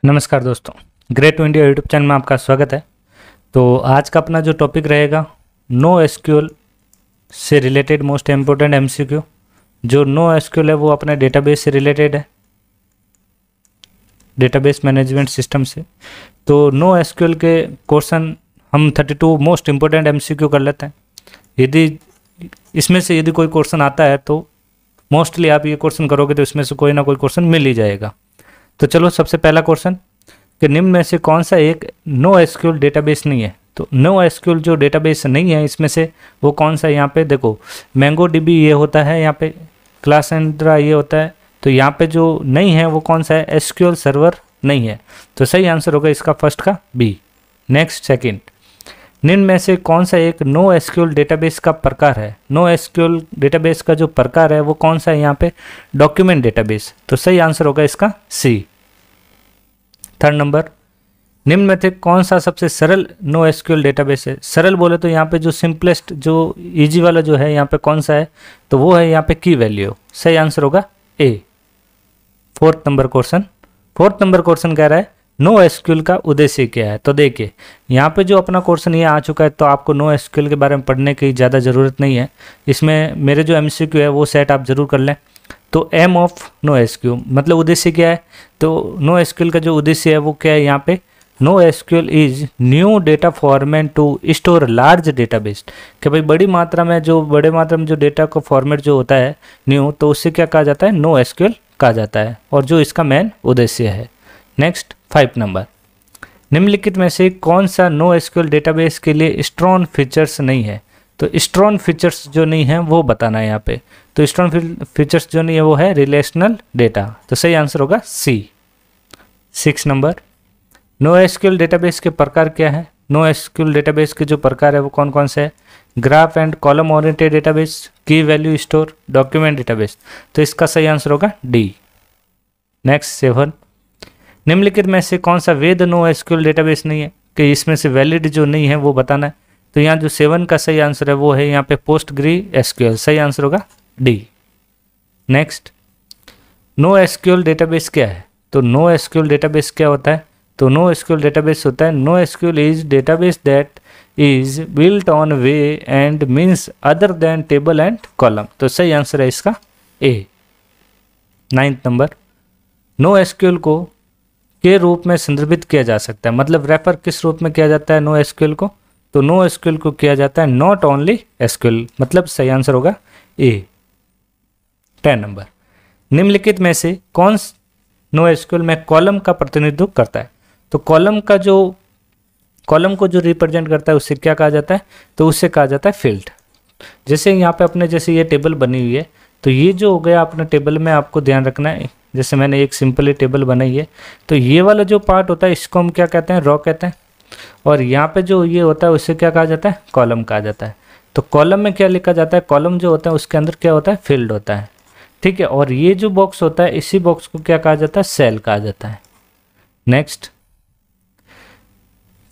नमस्कार दोस्तों, great to India YouTube channel में आपका स्वागत है। तो आज का अपना जो टॉपिक रहेगा नो एसक्यूएल से रिलेटेड मोस्ट इम्पोर्टेंट एमसीक्यू। जो नो एसक्यूएल है वो अपने डेटाबेस से रिलेटेड है, डेटाबेस मैनेजमेंट सिस्टम से। तो नो एसक्यूएल के क्वेश्चन हम 32 मोस्ट इम्पोर्टेंट एमसीक्यू कर लेते हैं। यदि इसमें से यदि कोई क्वेश्चन आता है तो मोस्टली आप ये क्वेश्चन करोगे तो इसमें से कोई ना कोई क्वेश्चन मिल ही जाएगा। तो चलो, सबसे पहला क्वेश्चन कि निम्न में से कौन सा एक नो एसक्यूएल डेटाबेस नहीं है। तो नो एसक्यूएल जो डेटाबेस नहीं है इसमें से वो कौन सा है। यहाँ पे देखो, मैंगो डीबी ये होता है, यहाँ पे क्लासेंड्रा ये होता है। तो यहाँ पे जो नहीं है वो कौन सा है, एसक्यूएल सर्वर नहीं है। तो सही आंसर होगा इसका फर्स्ट का बी। नेक्स्ट, सेकंड, निम्न में से कौन सा एक नो एसक्यूएल डेटाबेस का प्रकार है। नो एसक्यूएल डेटाबेस का जो प्रकार है वो कौन सा है, यहाँ पे डॉक्यूमेंट डेटाबेस। तो सही आंसर होगा इसका सी। थर्ड नंबर, निम्न में से कौन सा सबसे सरल नो एसक्यूएल डेटाबेस है। सरल बोले तो यहाँ पे जो सिंपलेस्ट जो इजी वाला जो है यहाँ पे कौन सा है, तो वो है यहाँ पे की वैल्यू। सही आंसर होगा ए। फोर्थ नंबर क्वेश्चन कह रहा है नो एसक्यूएल का उद्देश्य क्या है। तो देखिए, यहाँ पे जो अपना क्वेश्चन ये आ चुका है तो आपको नो एसक्यूएल के बारे में पढ़ने की ज़्यादा ज़रूरत नहीं है। इसमें मेरे जो एमसीक्यू है वो सेट आप ज़रूर कर लें। तो एम ऑफ नो एसक्यूएल मतलब उद्देश्य क्या है। तो नो एसक्यूएल का जो उद्देश्य है वो क्या है, यहाँ पे no SQL is new data format to store large database. कि भाई बड़े मात्रा में जो डेटा का फॉर्मेट जो होता है न्यू, तो उससे क्या कहा जाता है, नो एसक्यूएल कहा जाता है, और जो इसका मेन उद्देश्य है। नेक्स्ट, 5 नंबर, निम्नलिखित में से कौन सा नो एसक्यूएल डेटाबेस के लिए स्ट्रॉन्ग फीचर्स नहीं है। तो स्ट्रॉन्ग फीचर्स जो नहीं है वो बताना है यहाँ पे। तो स्ट्रॉन्ग फीचर्स जो नहीं है वो है रिलेशनल डेटा। तो सही आंसर होगा सी। 6 नंबर, नो एसक्यूएल डेटाबेस के प्रकार क्या है। नो एसक्यूएल डेटाबेस के जो प्रकार है वो कौन कौन से है, graph and column oriented database, की वैल्यू स्टोर, डॉक्यूमेंट डेटाबेस। तो इसका सही आंसर होगा डी। नेक्स्ट, 7, निम्नलिखित में से कौन सा वैध नो एसक्यूएल डेटाबेस नहीं है, कि इसमें से वैलिड जो नहीं है वो बताना है। तो यहाँ जो 7 का सही आंसर है वो है यहाँ पे पोस्टग्री एसक्यूएल। सही आंसर होगा D. Next, no SQL database क्या है। तो नो एसक्यूएल डेटाबेस क्या होता है। तो नो एसक्यूएल डेटाबेस होता है, no SQL is database that is built on way and means other than table and column. तो सही आंसर है इसका ए। 9th नंबर, नो एसक्यूएल को के रूप में संदर्भित किया जा सकता है, मतलब रेफर किस रूप में किया जाता है नो एसक्यूएल को। तो नो एसक्यूएल को किया जाता है नॉट ओनली एसक्यूएल, मतलब सही आंसर होगा ए। 10 नंबर, निम्नलिखित में से कौन नो एसक्यूएल में कॉलम का प्रतिनिधित्व करता है। तो कॉलम को जो रिप्रेजेंट करता है उससे क्या कहा जाता है, तो उससे कहा जाता है फील्ड। जैसे यहाँ पे अपने जैसे ये टेबल बनी हुई है, तो ये जो हो गया अपने टेबल में आपको ध्यान रखना है। जैसे मैंने एक सिंपली टेबल बनाई है, तो ये वाला जो पार्ट होता है इसको हम क्या कहते हैं, रो कहते हैं। और यहाँ पे जो ये होता है उससे क्या कहा जाता है, कॉलम कहा जाता है। तो कॉलम में क्या लिखा जाता है, कॉलम जो होता है उसके अंदर क्या होता है, फील्ड होता है, ठीक है। और ये जो बॉक्स होता है इसी बॉक्स को क्या कहा जाता है, सेल कहा जाता है। नेक्स्ट,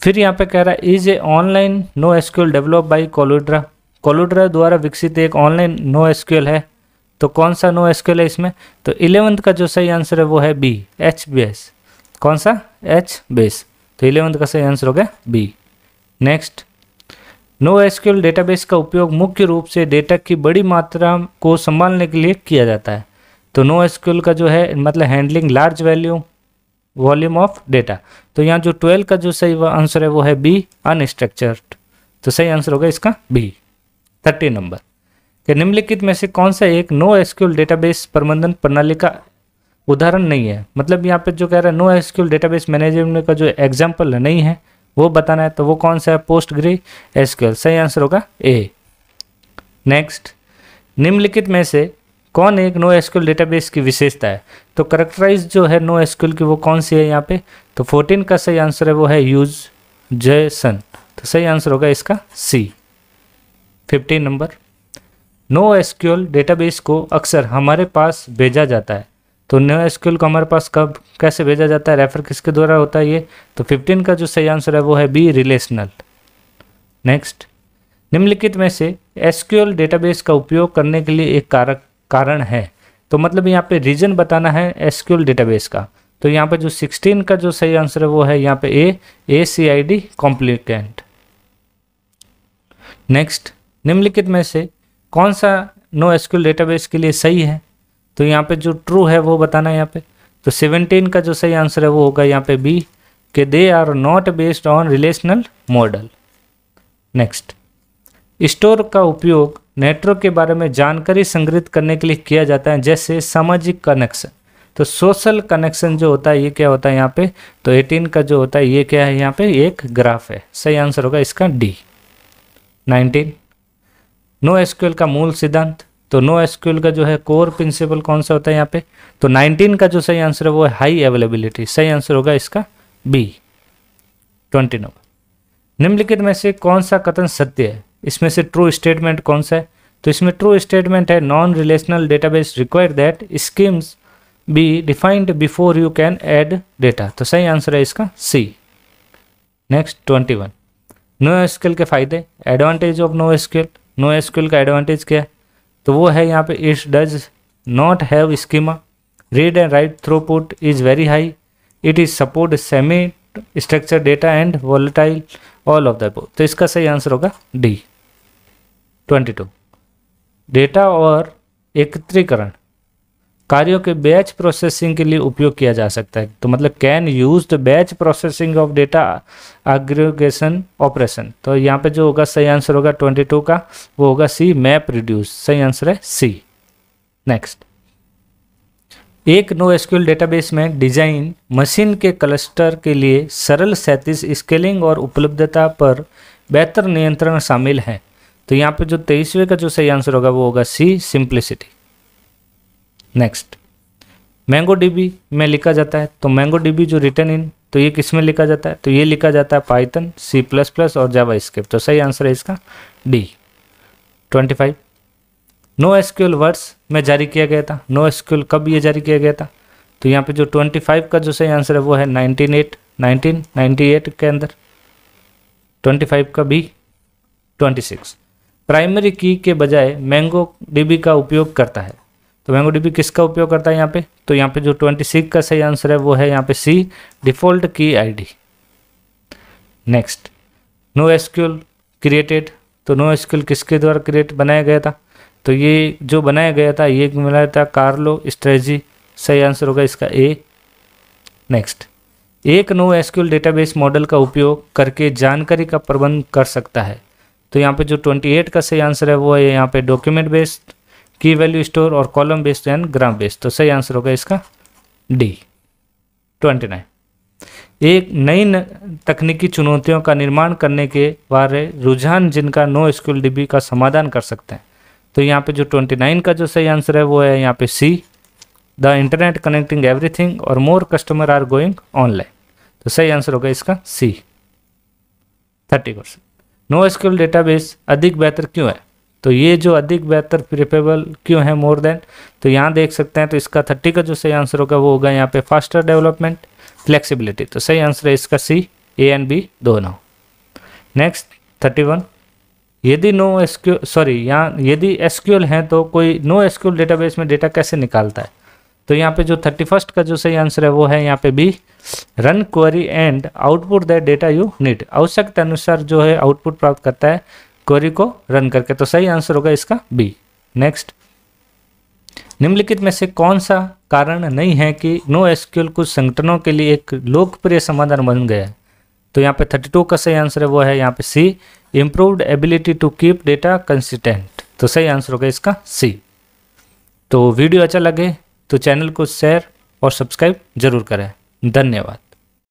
फिर यहाँ पे कह रहा है is a online no SQL develop by कोलोड्रा। कोलोड्रा द्वारा विकसित एक ऑनलाइन नो एसक्यूएल है। तो कौन सा नो एसक्यूएल है इसमें, तो 11th का जो सही आंसर है वो है बी, एच बेस। कौन सा, एच बेस। तो 11th का सही आंसर हो गया B. Next, no SQL database का उपयोग मुख्य रूप से डेटा की बड़ी मात्रा को संभालने के लिए किया जाता है। तो नो एसक्यूएल का जो है मतलब handling large volume of data. तो यहाँ जो 12 का जो सही आंसर है वो है बी, अनस्ट्रक्चर्ड। तो सही आंसर होगा इसका बी। 30 नंबर, कि निम्नलिखित में से कौन सा एक नो एसक्यूएल डेटाबेस प्रबंधन प्रणाली का उदाहरण नहीं है। मतलब यहाँ पे जो कह रहा है नो एसक्यूएल डेटाबेस मैनेजमेंट का जो एग्जाम्पल नहीं है वो बताना है। तो वो कौन सा है, पोस्टग्री एसक्यूएल। सही आंसर होगा ए। नेक्स्ट, निम्नलिखित में से कौन एक नो एसक्यूएल डेटाबेस की विशेषता है। तो करेक्टराइज जो है नो एसक्यूएल की वो कौन सी है यहाँ पे, तो 14 का सही आंसर है वो है यूज जेसन। तो सही आंसर होगा इसका सी। 15 नंबर, नो एसक्यूएल डेटाबेस को अक्सर हमारे पास भेजा जाता है। तो नो एसक्यूएल को हमारे पास कब कैसे भेजा जाता है, रेफर किसके द्वारा होता है ये, तो 15 का जो सही आंसर है वो है बी, रिलेशनल। नेक्स्ट, निम्नलिखित में से एसक्यूएल डेटाबेस का उपयोग करने के लिए एक कारण है। तो मतलब यहाँ पे रीजन बताना है एसक्यूएल डेटाबेस का। तो यहाँ पे जो 16 का जो सही आंसर है वो है यहाँ पे ACID कॉम्प्लिकेंट। नेक्स्ट, निम्नलिखित में से कौन सा नो एसक्यूएल डेटाबेस के लिए सही है? तो यहाँ पे जो ट्रू है वो बताना है यहाँ पे। तो 17 का जो सही आंसर है वो होगा यहाँ पे B, कि they are not based on relational model. Next, store का उपयोग नेटवर्क के बारे में जानकारी संग्रहित करने के लिए किया जाता है, जैसे सामाजिक कनेक्शन। तो सोशल कनेक्शन जो होता है ये क्या होता है यहाँ पे? तो 18 का जो होता है ये क्या है यहाँ पे? एक ग्राफ है। सही आंसर होगा इसका D। 19, नो एसक्यूएल का मूल सिद्धांत। तो नो एसक्यूएल का जो है कोर प्रिंसिपल कौन सा होता है यहाँ पे? तो 19 का जो सही आंसर है वो है हाई अवेलेबिलिटी। सही आंसर होगा इसका B। 29, निम्नलिखित में से कौन सा कथन सत्य है? इसमें से ट्रू स्टेटमेंट कौन सा है? तो इसमें ट्रू स्टेटमेंट है non relational database require that schemes be defined before you can add data. तो सही आंसर है इसका C। नेक्स्ट, 21, नो एसक्यूएल के फायदे, advantage of no SQL. No SQL का एडवांटेज क्या है? तो वो है यहाँ पे it does not have schema, read and write throughput is very high, it is support semi structure data and volatile, all of the above. तो इसका सही आंसर होगा D। 22, डेटा और एकत्रीकरण कार्यों के बैच प्रोसेसिंग के लिए उपयोग किया जा सकता है। तो मतलब can use the batch processing of data aggregation operation. तो यहाँ पे जो होगा सही आंसर होगा 22 का वो होगा C, मैप रिड्यूस। सही आंसर है C। नेक्स्ट, एक नो एसक्यूएल डेटाबेस में डिजाइन मशीन के क्लस्टर के लिए सरल क्षैतिज स्केलिंग और उपलब्धता पर बेहतर नियंत्रण शामिल है। तो यहाँ पे जो 23वें का जो सही आंसर होगा वो होगा C, simplicity. Next, mango dB में लिखा जाता है। तो मैंगो डीबी जो रिटर्न इन, तो ये किस में लिखा जाता है? तो ये लिखा जाता है पाइथन, C++ और जावास्क्रिप्ट। तो सही आंसर है इसका D। 25, नो एसक्यूएल वर्ड्स में जारी किया गया था। नो एसक्यूएल कब ये जारी किया गया था? तो यहाँ पे जो 25 का जो सही आंसर है वो है 1998 के अंदर। 25 का B। 26, प्राइमरी की के बजाय मैंगो डीबी का उपयोग करता है। तो मैंगो डीबी किसका उपयोग करता है यहाँ पे? तो यहाँ पे जो 26 का सही आंसर है वो है यहाँ पे C, default key ID। Next, no SQL created. तो नो एसक्यूएल किसके द्वारा क्रिएट बनाया गया था? तो ये जो बनाया गया था ये मिला था कार्लो स्ट्रेटजी। सही आंसर होगा इसका A। नेक्स्ट, एक नो एसक्यूएल डेटाबेस मॉडल का उपयोग करके जानकारी का प्रबंध कर सकता है। तो यहाँ पे जो 28 का सही आंसर है वो है यहाँ पे डॉक्यूमेंट बेस्ड, की वैल्यू स्टोर और column based and graph based. तो सही आंसर होगा इसका D। 29, एक नई तकनीकी चुनौतियों का निर्माण करने के बारे रुझान जिनका नो एसक्यूएल डीबी का समाधान कर सकते हैं। तो यहाँ पे जो 29 का जो सही आंसर है वो है यहाँ पे C, the internet connecting everything और more customer are going online. तो सही आंसर होगा इसका C। 30, नो एसक्यूएल डेटाबेस अधिक बेहतर क्यों है? तो ये जो अधिक बेहतर प्रिफरेबल क्यों है मोर देन? तो यहाँ देख सकते हैं। तो इसका 30 का जो सही आंसर होगा वो होगा यहाँ पे फास्टर डेवलपमेंट, फ्लेक्सिबिलिटी। तो सही आंसर है इसका C, A एंड B दोनों। नेक्स्ट, 31, यदि यदि एसक्यूएल है तो कोई नो एसक्यूएल डेटाबेस में डेटा कैसे निकालता है? तो यहाँ पे जो 31 का जो सही आंसर है वो है यहाँ पे B, run query and output that data you need. आवश्यकता अनुसार जो है आउटपुट प्राप्त करता है क्वेरी को रन करके। तो सही आंसर होगा इसका B। नेक्स्ट, निम्नलिखित में से कौन सा कारण नहीं है कि नो एसक्यूएल कुछ संगठनों के लिए एक लोकप्रिय समाधान बन गया है? तो यहाँ पे 32 का सही आंसर है वो है यहाँ पे C, improved ability to keep data consistent. तो सही आंसर होगा इसका C। तो वीडियो अच्छा लगे तो चैनल को शेयर और सब्सक्राइब जरूर करें। धन्यवाद।